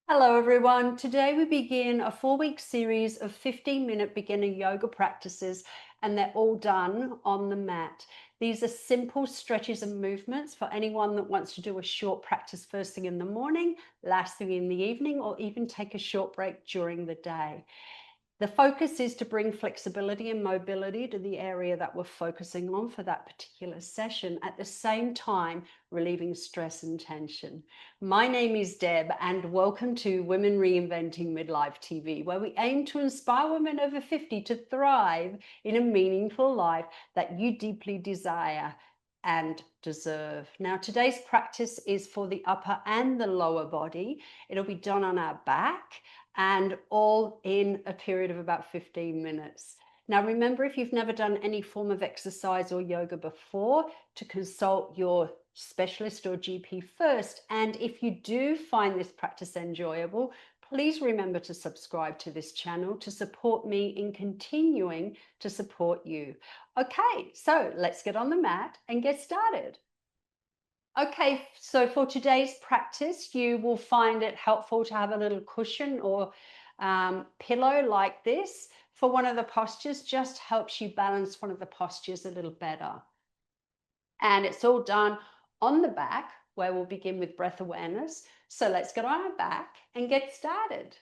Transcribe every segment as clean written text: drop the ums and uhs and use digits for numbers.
Hello everyone. Today we begin a 4-week series of 15-minute beginner yoga practices, and they're all done on the mat. These are simple stretches and movements for anyone that wants to do a short practice first thing in the morning, last thing in the evening, or even take a short break during the day. The focus is to bring flexibility and mobility to the area that we're focusing on for that particular session, at the same time relieving stress and tension. My name is Deb, and welcome to Women Reinventing Midlife TV, where we aim to inspire women over 50 to thrive in a meaningful life that you deeply desire and deserve. Now, today's practice is for the upper and the lower body. It'll be done on our back, and all in a period of about 15 minutes. Now, remember, if you've never done any form of exercise or yoga before, to consult your specialist or GP first. And if you do find this practice enjoyable, please remember to subscribe to this channel to support me in continuing to support you. Okay, so let's get on the mat and get started. Okay, so for today's practice, you will find it helpful to have a little cushion or pillow like this. For one of the postures, just helps you balance one of the postures a little better. And it's all done on the back, where we'll begin with breath awareness. So let's get on our back and get started.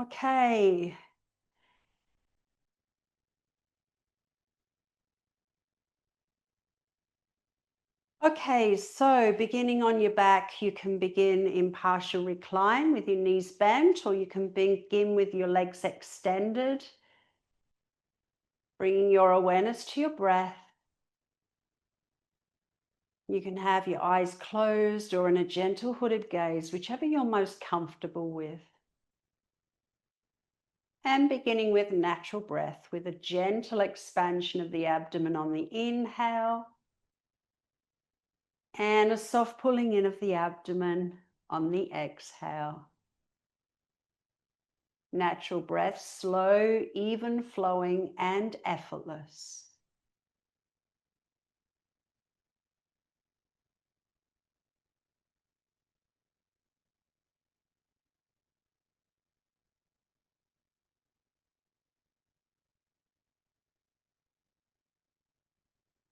Okay. Okay, so beginning on your back, you can begin in partial recline with your knees bent, or you can begin with your legs extended, bringing your awareness to your breath. You can have your eyes closed or in a gentle hooded gaze, whichever you're most comfortable with. And beginning with natural breath, with a gentle expansion of the abdomen on the inhale, and a soft pulling in of the abdomen on the exhale. Natural breath, slow, even flowing, and effortless.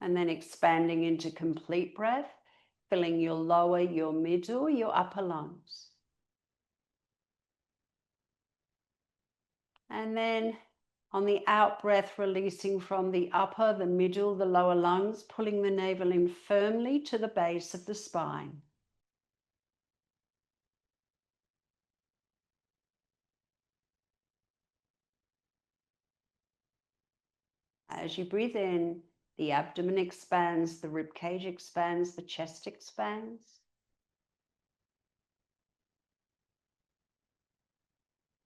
And then expanding into complete breath, filling your lower, your middle, your upper lungs. And then on the out breath, releasing from the upper, the middle, the lower lungs, pulling the navel in firmly to the base of the spine. As you breathe in, the abdomen expands, the rib cage expands, the chest expands.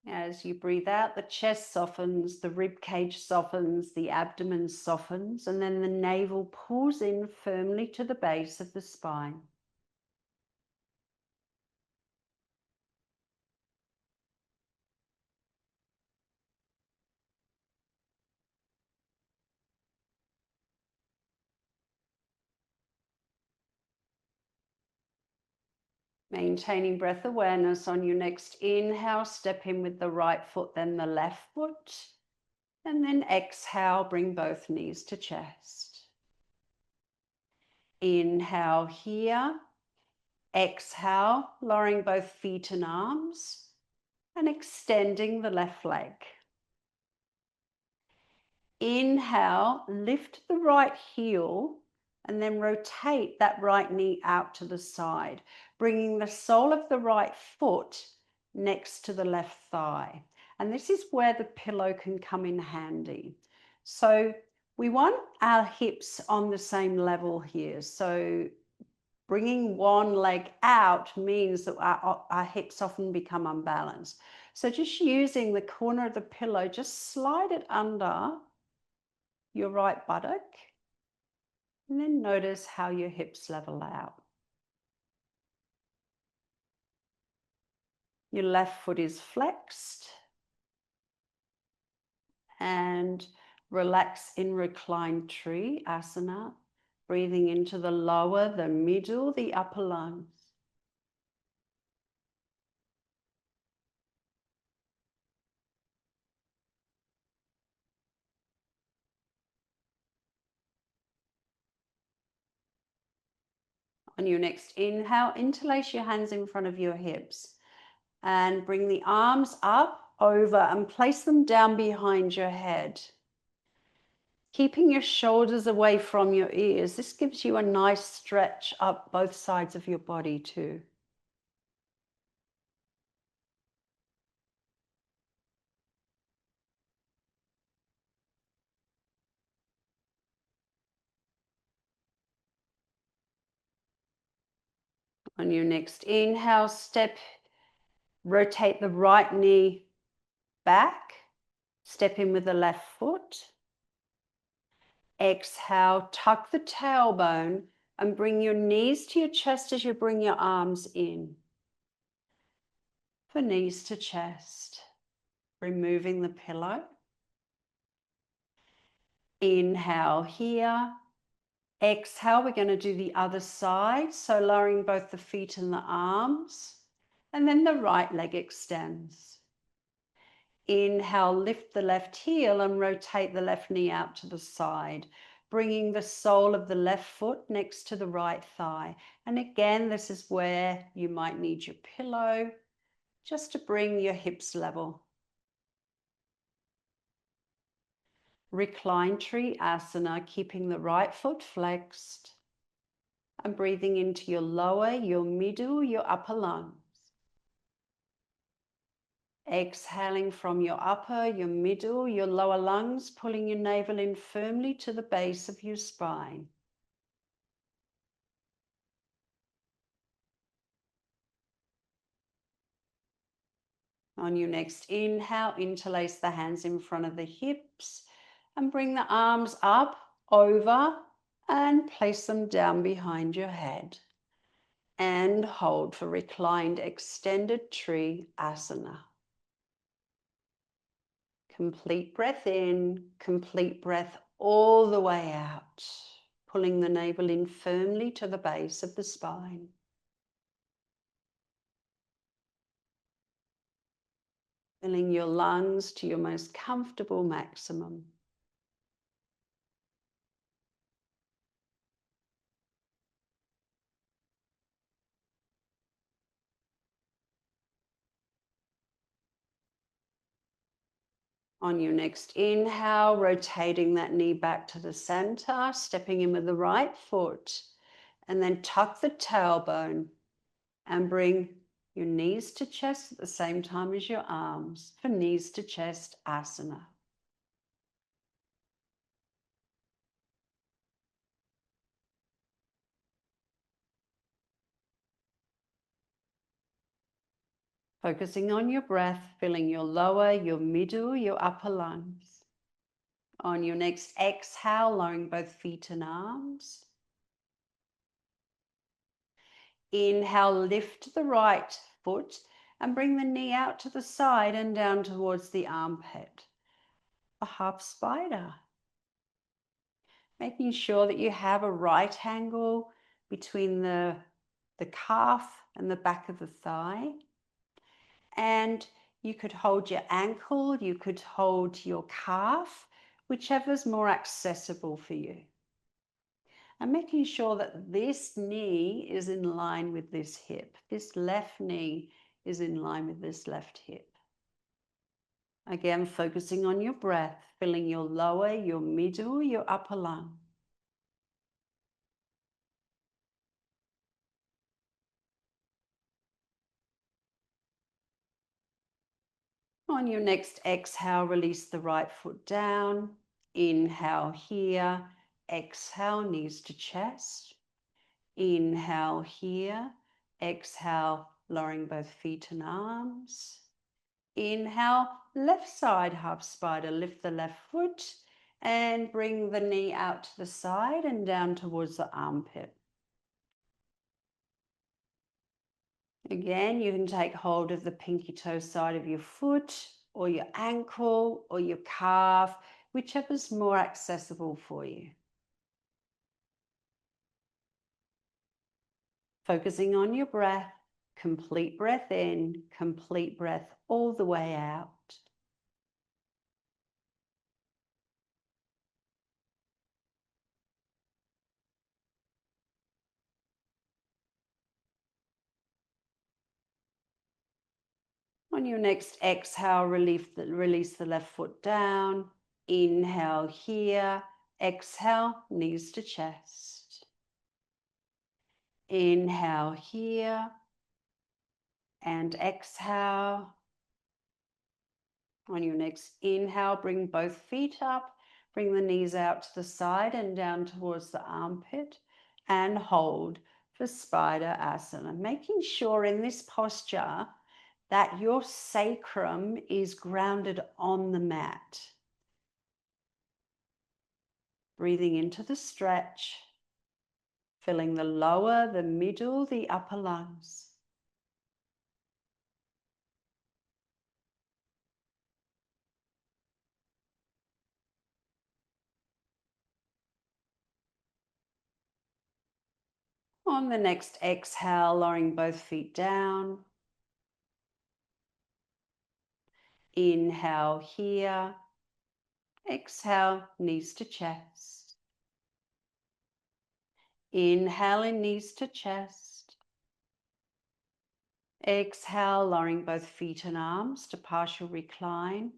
As you breathe out, the chest softens, the rib cage softens, the abdomen softens, and then the navel pulls in firmly to the base of the spine. Maintaining breath awareness. On your next inhale, step in with the right foot, then the left foot. And then exhale, bring both knees to chest. Inhale here. Exhale, lowering both feet and arms and extending the left leg. Inhale, lift the right heel and then rotate that right knee out to the side, bringing the sole of the right foot next to the left thigh. And this is where the pillow can come in handy. So we want our hips on the same level here. So bringing one leg out means that our hips often become unbalanced. So just using the corner of the pillow, just slide it under your right buttock, and then notice how your hips level out. Your left foot is flexed. And relax in reclined tree asana, breathing into the lower, the middle, the upper lungs. On your next inhale, interlace your hands in front of your hips and bring the arms up, over, and place them down behind your head. Keeping your shoulders away from your ears. This gives you a nice stretch up both sides of your body too. On your next inhale, rotate the right knee back, step in with the left foot. Exhale, tuck the tailbone and bring your knees to your chest as you bring your arms in. For knees to chest, removing the pillow. Inhale here. Exhale, we're going to do the other side. So lowering both the feet and the arms. And then the right leg extends. Inhale, lift the left heel and rotate the left knee out to the side, bringing the sole of the left foot next to the right thigh. And again, this is where you might need your pillow just to bring your hips level. Reclined tree asana, keeping the right foot flexed and breathing into your lower, your middle, your upper lungs. Exhaling from your upper, your middle, your lower lungs, pulling your navel in firmly to the base of your spine. On your next inhale, interlace the hands in front of the hips and bring the arms up, over, and place them down behind your head. And hold for reclined extended tree asana. Complete breath in, complete breath all the way out, pulling the navel in firmly to the base of the spine. Filling your lungs to your most comfortable maximum. On your next inhale, rotating that knee back to the center, stepping in with the right foot, and then tuck the tailbone and bring your knees to chest at the same time as your arms for knees to chest asana. Focusing on your breath, filling your lower, your middle, your upper lungs. On your next exhale, lowering both feet and arms. Inhale, lift the right foot and bring the knee out to the side and down towards the armpit. A half spider. Making sure that you have a right angle between the calf and the back of the thigh. And you could hold your ankle, you could hold your calf, whichever's more accessible for you. And making sure that this knee is in line with this hip. This left knee is in line with this left hip. Again, focusing on your breath, filling your lower, your middle, your upper lung. On your next exhale, release the right foot down. Inhale here. Exhale, knees to chest. Inhale here. Exhale, lowering both feet and arms. Inhale, left side half spider. Lift the left foot and bring the knee out to the side and down towards the armpit. Again, you can take hold of the pinky toe side of your foot or your ankle or your calf, whichever's more accessible for you. Focusing on your breath, complete breath in, complete breath all the way out. On your next exhale, release the left foot down. Inhale here. Exhale, knees to chest. Inhale here. And exhale. On your next inhale, bring both feet up. Bring the knees out to the side and down towards the armpit. And hold for Spider Asana. Making sure in this posture that your sacrum is grounded on the mat. Breathing into the stretch, filling the lower, the middle, the upper lungs. On the next exhale, lowering both feet down. Inhale here. Exhale, knees to chest. Inhaling, knees to chest. Exhale, lowering both feet and arms to partial recline.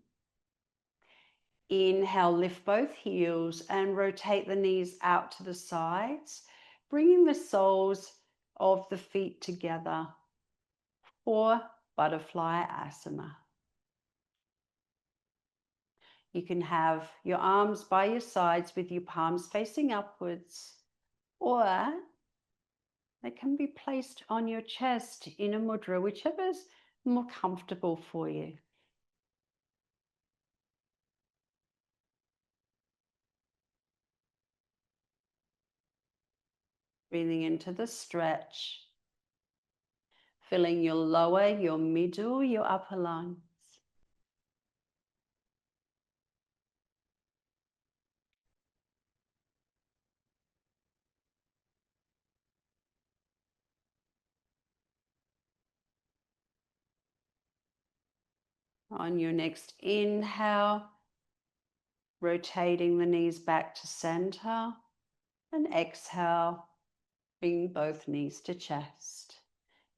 Inhale, lift both heels and rotate the knees out to the sides, bringing the soles of the feet together for Butterfly Asana. You can have your arms by your sides with your palms facing upwards, or they can be placed on your chest in a mudra, whichever is more comfortable for you. Breathing into the stretch, filling your lower, your middle, your upper lungs. On your next inhale, rotating the knees back to center, and exhale, bring both knees to chest.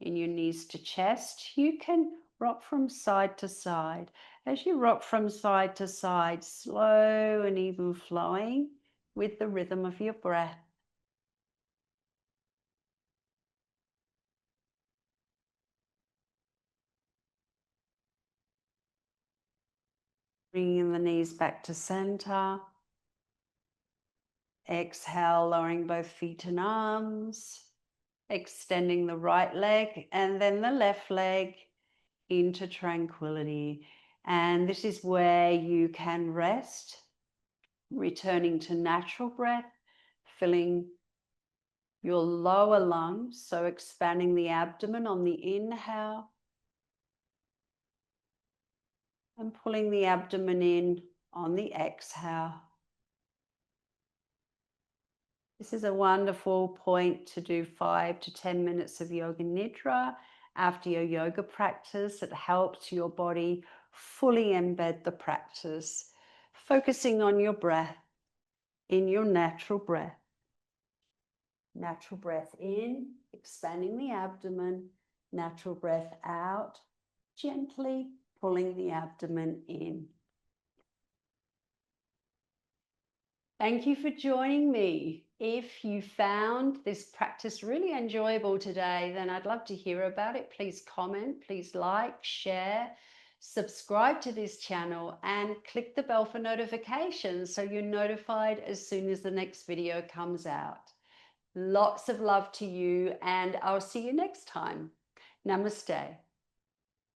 In your knees to chest, you can rock from side to side. As you rock from side to side, slow and even flowing with the rhythm of your breath. Bringing the knees back to center. Exhale, lowering both feet and arms. Extending the right leg and then the left leg into tranquility. And this is where you can rest, returning to natural breath, filling your lower lungs, so expanding the abdomen on the inhale and pulling the abdomen in on the exhale. This is a wonderful point to do 5 to 10 minutes of yoga nidra after your yoga practice. It helps your body fully embed the practice, focusing on your breath, in your natural breath. Natural breath in, expanding the abdomen. Natural breath out, gently pulling the abdomen in. Thank you for joining me. If you found this practice really enjoyable today, then I'd love to hear about it. Please comment, please like, share, subscribe to this channel and click the bell for notifications so you're notified as soon as the next video comes out. Lots of love to you and I'll see you next time. Namaste.